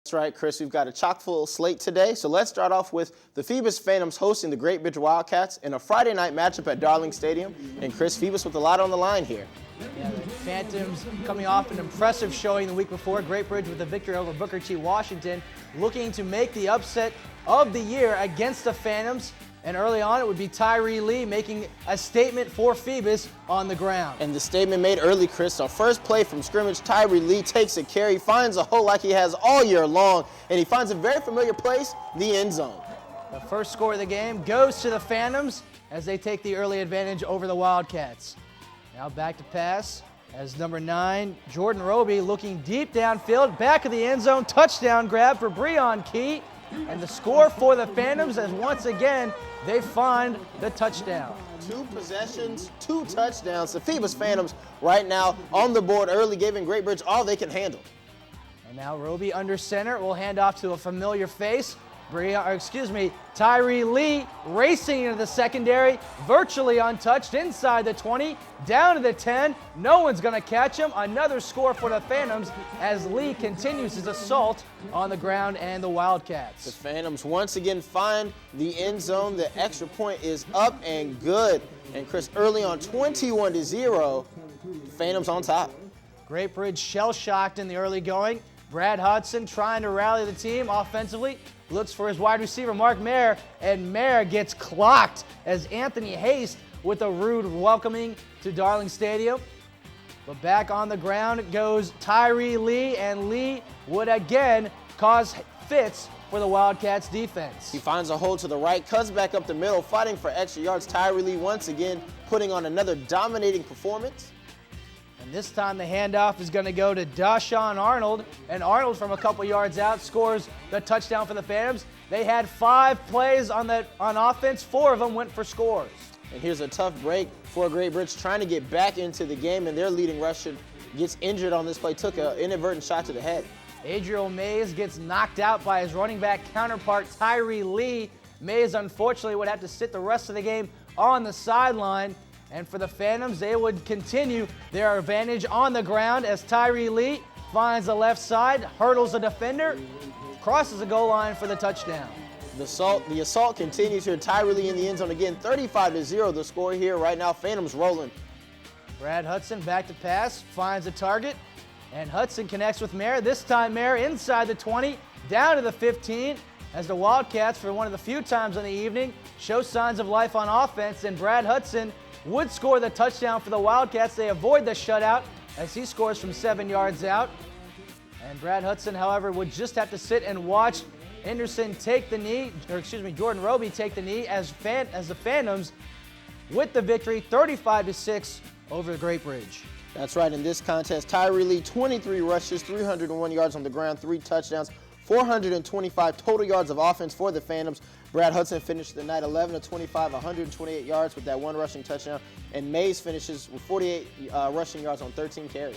That's right, Chris. We've got a chock-full slate today. So let's start off with the Phoebus Phantoms hosting the Great Bridge Wildcats in a Friday night matchup at Darling Stadium. And Chris, Phoebus with a lot on the line here. Yeah, the Phantoms coming off an impressive showing the week before. Great Bridge with a victory over Booker T. Washington, looking to make the upset of the year against the Phantoms. And early on, it would be Tyree Lee making a statement for Phoebus on the ground. And the statement made early, Chris. On first play from scrimmage, Tyree Lee takes a carry, finds a hole like he has all year long, and he finds a very familiar place, the end zone. The first score of the game goes to the Phantoms as they take the early advantage over the Wildcats. Now back to pass as number 9, Jordan Roby, looking deep downfield, back of the end zone, touchdown grab for Breon Key. And the score for the Phantoms as once again they find the touchdown. 2 possessions, 2 touchdowns. The Phoebus Phantoms right now on the board early, giving Great Bridge all they can handle. And now Roby under center will hand off to a familiar face. Tyree Lee racing into the secondary, virtually untouched inside the 20, down to the 10. No one's going to catch him. Another score for the Phantoms as Lee continues his assault on the ground and the Wildcats. The Phantoms once again find the end zone. The extra point is up and good. And Chris, early on 21-0, Phantoms on top. Great Bridge shell-shocked in the early going. Brad Hudson trying to rally the team offensively. Looks for his wide receiver, Mark Mayer, and Mayer gets clocked as Anthony Haste with a rude welcoming to Darling Stadium. But back on the ground goes Tyree Lee, and Lee would again cause fits for the Wildcats defense. He finds a hole to the right, cuts back up the middle, fighting for extra yards. Tyree Lee once again putting on another dominating performance. And this time the handoff is going to go to Dashawn Arnold, and Arnold from a couple yards out scores the touchdown for the Phantoms. They had 5 plays on offense, 4 of them went for scores. And here's a tough break for Great Bridge trying to get back into the game, and their leading rusher gets injured on this play, took an inadvertent shot to the head. Adriel Mays gets knocked out by his running back counterpart Tyree Lee. Mays unfortunately would have to sit the rest of the game on the sideline. And for the Phantoms, they would continue their advantage on the ground as Tyree Lee finds the left side, hurdles a defender, crosses the goal line for the touchdown. The assault continues here. Tyree Lee in the end zone again, 35-0 the score here right now. Phantoms rolling. Brad Hudson back to pass, finds a target, and Hudson connects with Mayer. This time Mayer inside the 20, down to the 15, as the Wildcats, for one of the few times in the evening, show signs of life on offense, and Brad Hudson would score the touchdown for the Wildcats. They avoid the shutout as he scores from 7 yards out. And Brad Hudson, however, would just have to sit and watch Jordan Roby take the knee as the Phantoms with the victory 35-6 over the Great Bridge. That's right. In this contest, Tyree Lee, 23 rushes, 301 yards on the ground, 3 touchdowns, 425 total yards of offense for the Phantoms. Brad Hudson finished the night 11-25, 128 yards with that 1 rushing touchdown. And Mays finishes with 48 rushing yards on 13 carries.